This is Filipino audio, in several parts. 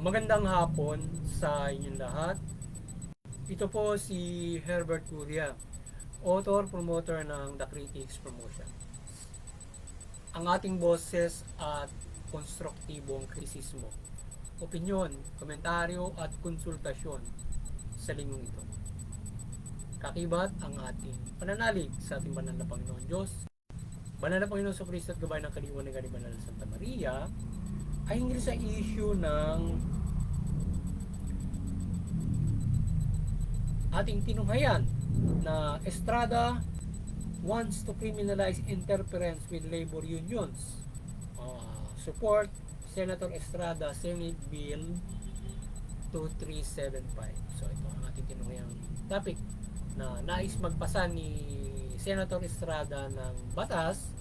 Magandang hapon sa inyong lahat. Ito po si Herbert Curia, author, promoter ng The Critics Promotion. Ang ating boses at konstruktibong kritisismo, opinyon, komentaryo at konsultasyon sa linggong ito. Kakibat ang ating pananalig sa ating banal na Panginoon Diyos, banal na Panginoon sa Kristo at gabay ng kaliwanagan ni Banal Santa Maria, ay hinggil sa issue ng ating tinunghayan na Estrada wants to criminalize interference with labor unions. Support Senator Estrada Senate Bill 2375. So ito ang ating tinunghayang topic na nais magpasa ni Senator Estrada ng batas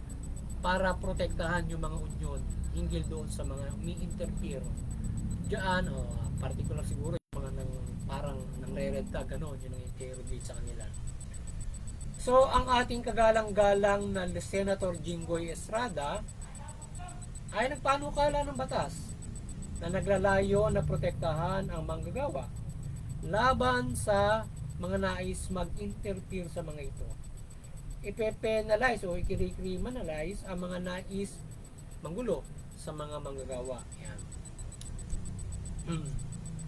para protektahan yung mga union hinggil doon sa mga umi-interfere diyan, particular siguro yung mga parang nang-red tag, yun ang interrogate sa kanila. So ang ating kagalang-galang na Senator Jinggoy Estrada ay nagpanukala ng batas na naglalayo na protektahan ang manggagawa laban sa mga nais mag-interfere sa mga ito. Ipe-penalize o i-criminalize ang mga nais manggulo sa mga manggagawa. Yan.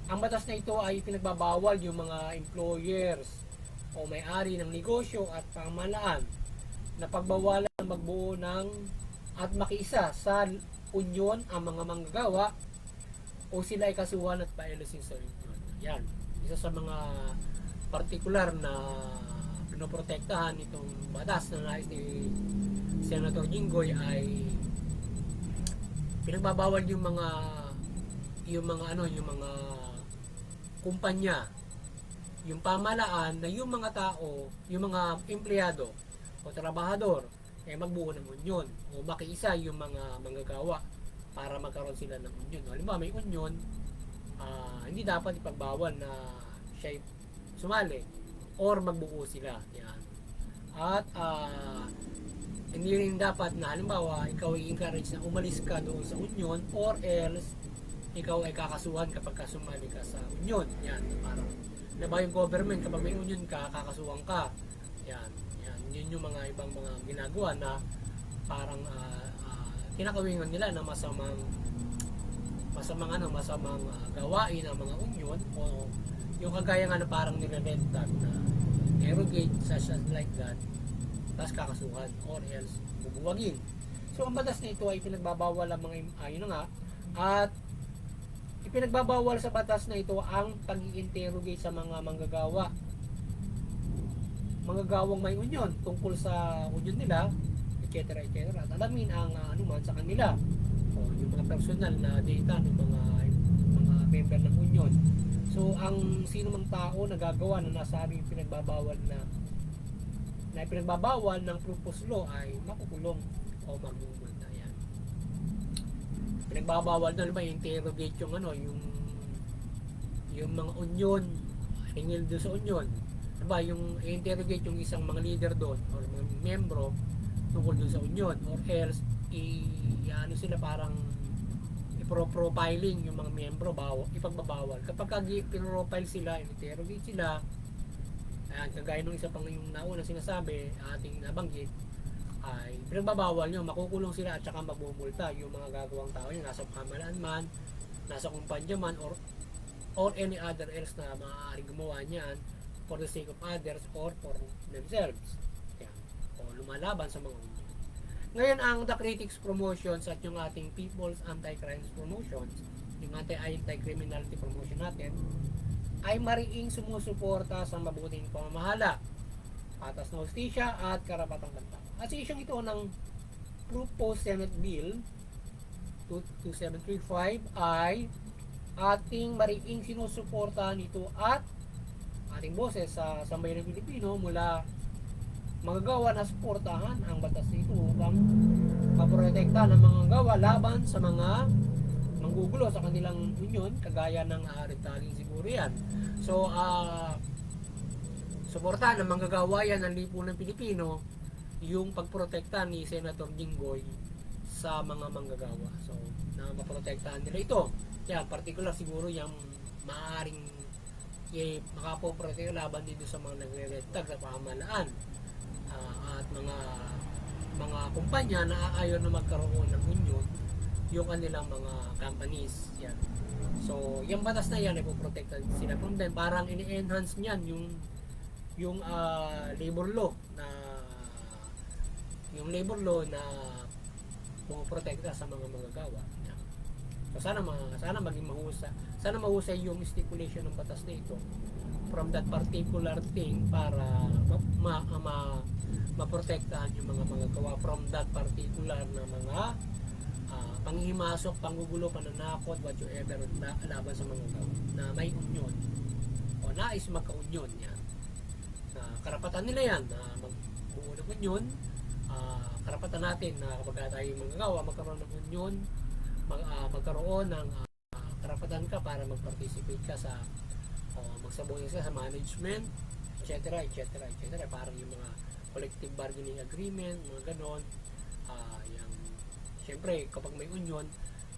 Ang batas na ito ay pinagbabawal yung mga employers o may-ari ng negosyo at pamahalaan na pagbawalan magbuo ng at makiisa sa union ang mga manggagawa o sila ay kasuhan at pailisin sa union. Yan. Isa sa mga partikular na pinoprotektahan itong batas na nais ni Senator Jinggoy ay pinagbabawal yung mga kumpanya, yung pamahalaan na yung mga tao, yung mga empleyado o trabahador ay magbuo ng union o makiisa yung mga manggagawa para magkaroon sila ng union. Halimbawa may union, hindi dapat ipagbawal na siya sumali or magbuo sila. Yan. At hindi rin dapat na halimbawa ikaw ay encourage na umalis ka doon sa union or else ikaw ay kakasuhan kapag sumali ka sa union. Yan, parang diba yung government kapag may union ka, kakasuhan ka. Yan, yun yung mga ibang mga ginagawa na parang kinakawingan nila na masamang gawain ng mga union o yung kagaya nga na parang nire-red tag na derogate such as like that, tapos kakasuhan or else bubuwagin. So ang batas na ito ay pinagbabawal ang mga at ipinagbabawal sa batas na ito ang pag-i-interrogate sa mga manggagawang may union tungkol sa union nila, etc. At alamin ang anuman sa kanila o yung mga personal na data ng mga member ng union. So ang sino mang tao na gagawa na nasabi pinagbabawal ng proposed law ay makukulong o magmumulta. Yan. Pinagbabawal na naman interrogate yung mga union, hingil doon sa union. Diba, yung interrogate yung isang mga leader doon or mga membro tungkol doon sa union or else sila parang i-profiling yung mga miyembro, ipagbabawal. Kapag pinrofile sila, interrogate sila, ayan, kagaya nung isa pang yung nauna sinasabi, ating nabanggit, ay pinagbabawal nyo, makukulong sila at saka mabumulta yung mga gagawang tao yun, nasa pamahalaan man, nasa kumpanya man, or any other else na maaaring gumawa niyan for the sake of others or for themselves. Ayan. O lumalaban sa mga union. Ngayon, ang The Critics Promotions at yung ating People's Anti-Crimes Promotions, yung anti-criminality promotion natin, ay mariing sumusuporta sa mabuting pamamahala, patas na hustisya at karapatang pantao. At sa isyong ito ng proposed Senate Bill 2735 ay ating mariing sinusuporta nito at ating boses sa sambayan ng Pilipino mula magagawa na suportahan ang batas nito upang maprotekta ng mga gawa laban sa mga manggugulo sa kanilang union, kagaya ng retaging siguro yan. So, suportahan ng manggagawa yan ng lipunan Pilipino yung pagprotekta ni Senator Jinggoy sa mga manggagawa. So, na maprotektahan nila ito. yan, particular siguro yung maaaring makapoprotekta laban dito sa mga nagre-red-tag sa pamahalaan at mga kumpanya na ayaw na magkaroon ng union yung kanilang mga companies. Yan. So, yung batas na yan ay poprotektan sila from them. Parang ini-enhance niyan yung labor law na pumoprotekta sa mga manggagawa. Yan. So, sana maging mahusay. Sana mahusay yung stipulation ng batas na ito from that particular thing para maprotektahan yung mga manggagawa from that particular na mga panghihimasok, panggugulo, pananakot, whatsoever laban sa manggagawa na may union o nais magka-union yan. Karapatan nila yan na magbuo ng union. Karapatan natin na kapag tayo manggagawa magkaroon ng union, magkaroon ng karapatan ka para mag-participate ka sa magsabuhay ka sa management, etc. Parang yung mga collective bargaining agreement, mga ganon. Siyempre, kapag may union,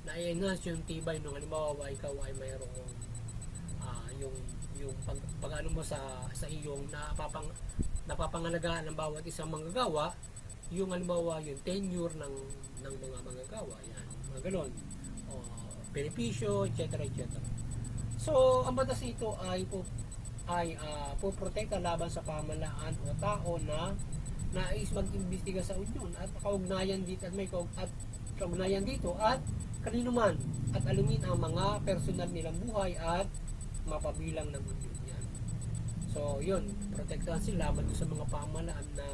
na-enhance yung tibay nung halimbawa ikaw ay mayroong yung pag-ano mo sa iyong napapangalagaan ng bawat isang manggagawa, yung halimbawa yung tenure ng mga manggagawa, yan, mga ganon. Benepisyo, etc. So, ang batas ito ay poprotekta laban sa pamahalaan o tao na nais mag-imbestiga sa union at kaugnayan dito at kanino man at alimin ang mga personal nilang buhay at mapabilang ng union yan. So, yun, protektahan sila laban sa mga pamahalaan na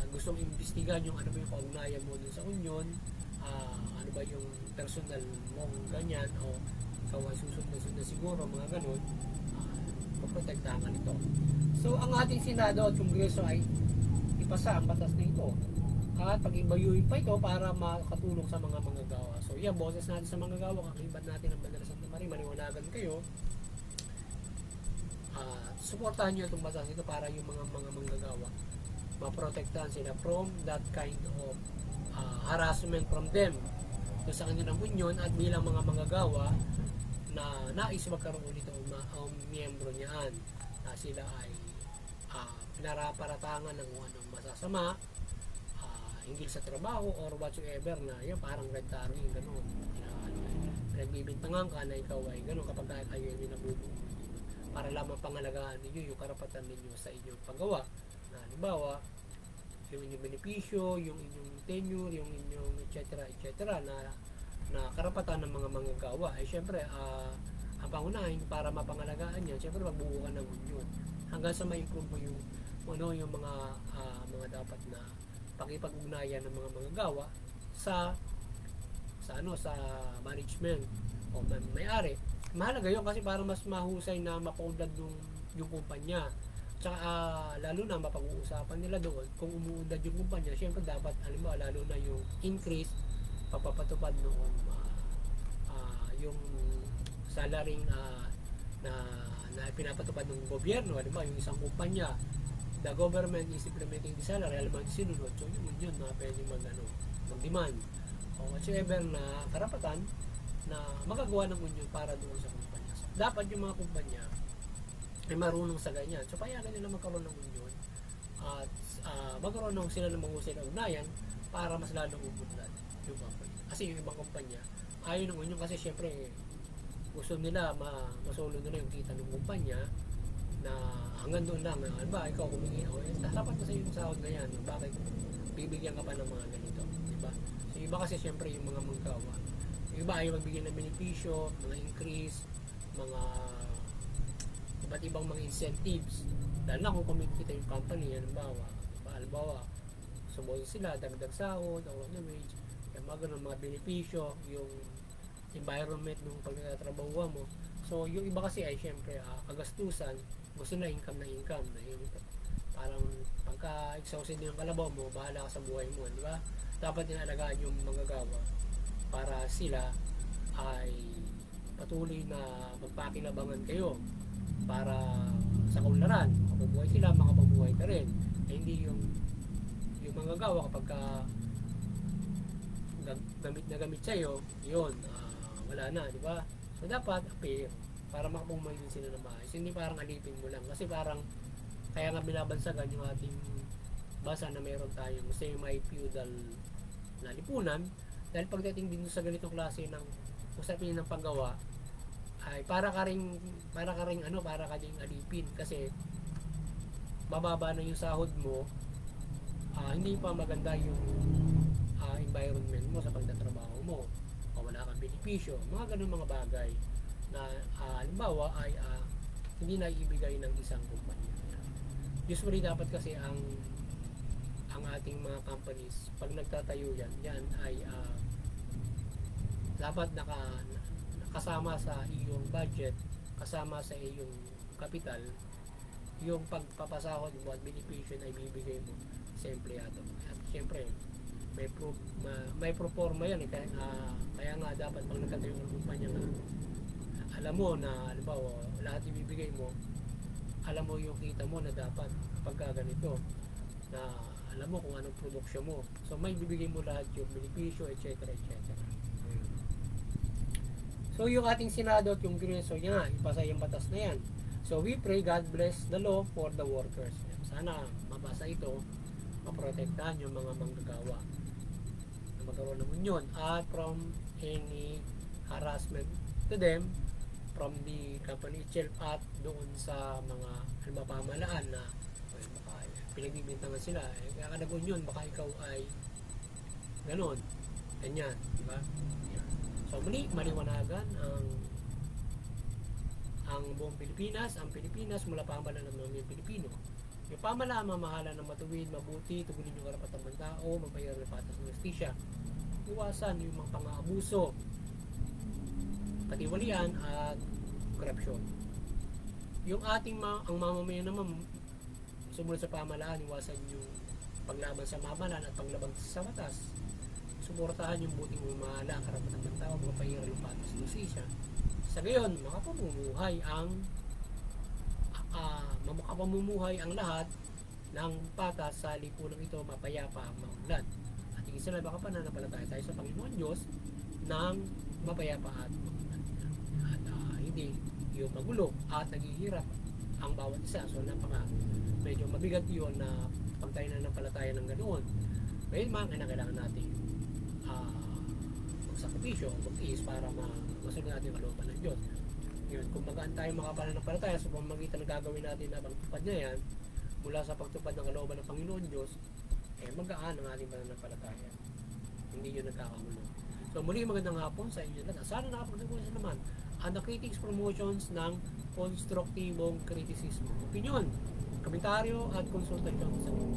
gustong imbestigahan yung ano ba yung kaugnayan mo dun sa union, ano ba yung personal mong ganyan o ikaw ay susunod na siguro, mga ganun, poprotektahan ka nito. So, ang ating Senado at Kongreso ay ipasa ang batas na ito at pag-ibayuhin pa ito para makatulong sa mga manggagawa. So, yan, boses natin sa manggagawa, kakaliban natin ang Bandera Santa Maria, maniwanagan kayo. Suportahan nyo itong batas ito para yung mga manggagawa maprotektahan sila from that kind of harassment from them so, sa kanilang union at bilang mga manggagawa na nais magkaroon ulit o miyembro niyan na sila ay pinaraparatangan ng anong masasama hinggil sa trabaho or whatsoever na yun parang red tagging gano'n nagbibintangan ka na ikaw ay gano'n kapag ayaw nyo nabubuo para lamang pangalagaan ninyo yung karapatan ninyo sa inyong paggawa na halimbawa yung inyong benepisyo, yung inyong tenure, yung inyong etc. na karapatan ng mga manggagawa ay syempre ang pangunahin para mapangalagaan niya syempre magbuo ka ng union hanggang sa ma-improve mo yung yung mga dapat na pakipag-ugnayan ng mga manggagawa sa management o may-ari. Mahalaga yun kasi para mas mahusay na mapaunlad yung kumpanya. Tsaka lalo na mapag-uusapan nila doon kung umuunlad yung kumpanya, syempre dapat halimbawa lalo na yung increase papapatupad noong yung salaring na pinapatupad ng gobyerno, halimbawa yung isang kumpanya, the government is implementing the salary, halimbawa sinunod, so yun na pwede mag-demand o whatsoever na karapatan na magagawa ng union para doon sa kumpanya. So, dapat yung mga kumpanya ay marunong sa ganyan. So, payagan nila magkaroon ng union at magkaroon ng sila ng mahusay na ugnayan para mas lalong umunlad yung kumpanya. Kasi yung ibang kumpanya, ayaw ng union kasi syempre gusto nila masolve nila yung kita ng kumpanya na hanggang doon lang. Ano ba, ikaw humingi, dapat na sa yung sahod na yan. Bakit bibigyan ka pa ng mga ganito? Diba? So, iba kasi syempre yung mga manggagawa. Yung iba ayaw magbigyan ng benepisyo, mga increase, mga iba't ibang mga incentives dahil na kung kumikita yung company halimbawa subuhin sila dagdag sahod o wage yung mga ganun mga benepisyo yung environment ng pagtatrabaho mo so yung iba kasi ay syempre kagastusan gusto na income na yun, parang pagka exhausted yung kalabaw mo bahala ka sa buhay mo di ba dapat inaalagaan yung manggagawa para sila ay patuloy na magpakinabangan kayo para sa kaunlaran, makapabuhay sila, makapabuhay ka rin. Hindi yung manggagawa kapag gamit na gamit sa'yo, yun, wala na, di ba? So dapat fair para makapumay din sila ng maayos. Hindi parang alipin mo lang kasi parang kaya nga binabansagan yung ating basa na meron tayong semi-feudal na lipunan dahil pagdating din sa ganitong klase ng usapin ng paggawa ay para ka ring alipin kasi bababa na yung sahod mo, hindi pa maganda yung environment mo sa pagtatrabaho mo o wala kang benepisyo, mga ganun mga bagay na halimbawa ay hindi na ibigay ng isang kumpanya. Usually dapat kasi ang ating mga companies pag nagtatayo yan ay dapat kasama sa iyong budget, kasama sa iyong kapital yung pagpapasahod mo at benepisyo na ibibigay mo sa empleyado. At syempre may proforma yan kaya nga dapat pag nagtatayo ng kumpanya na alam mo na halimbawa lahat ibibigay mo, alam mo yung kita mo na dapat pagka ganito na alam mo kung anong produksyon mo, so may bibigay mo lahat yung benepisyo, etc. etc. So yung ating Senado at yung Kongreso niya, ipasa yung batas na yan. So we pray God bless the law for the workers. Sana mabasa ito, maprotektahan yung mga manggagawa na magkaroon ng union at from any harassment to them from the company itself at doon sa mga pamahalaan na baka pinagbibintangan sila. Kaya ka nag-union, baka ikaw ay ganon, ganyan, diba? So muli, maliwanagan ang buong Pilipinas, mula pamahalaan ng mga Pilipino. Yung pamahalaan, mamahala ng matuwid, mabuti, tugunin yung karapatan ng tao, magbayar ng patas ng justisya, iwasan yung mga pang-aabuso, katiwalian at korupsyon. Yung ating ang mamamayan naman sumunod sa pamahalaan, iwasan yung paglaban sa mamahalaan at paglabag sa batas. Suportahan yung buting mamahala, karapatan ng tao, magbayar ng patas ng justisya. Sa gayon, makapamumuhay ang lahat ng patas sa lipunang ito, mapayapa ang maunlad. At higit sa lahat, baka pananampalataya tayo sa Panginoon Diyos ng mapayapa at maunlad. At hindi yung magulo at naghihirap ang bawat isa. So medyo mabigat yun na pag tayo nananampalataya ng ganoon. Ngayon kailangan natin magsakripisyo, mag-iis para masunod natin ang kalooban ng Diyos. Yun, kung magaan tayo makapananampalataya sa pamamagitan ng gagawin natin na pagtupad niya yan, mula sa pagtupad ng kalooban ng Panginoon Diyos, magaan ang ating pananampalataya. Hindi yun nagkakagulo. So muli magandang hapon sa inyo lahat. Sana nakapagdagulan naman ang The Critics Promotions ng konstruktibong kritisismo, opinion, komentaryo at konsultasyon sa inyo.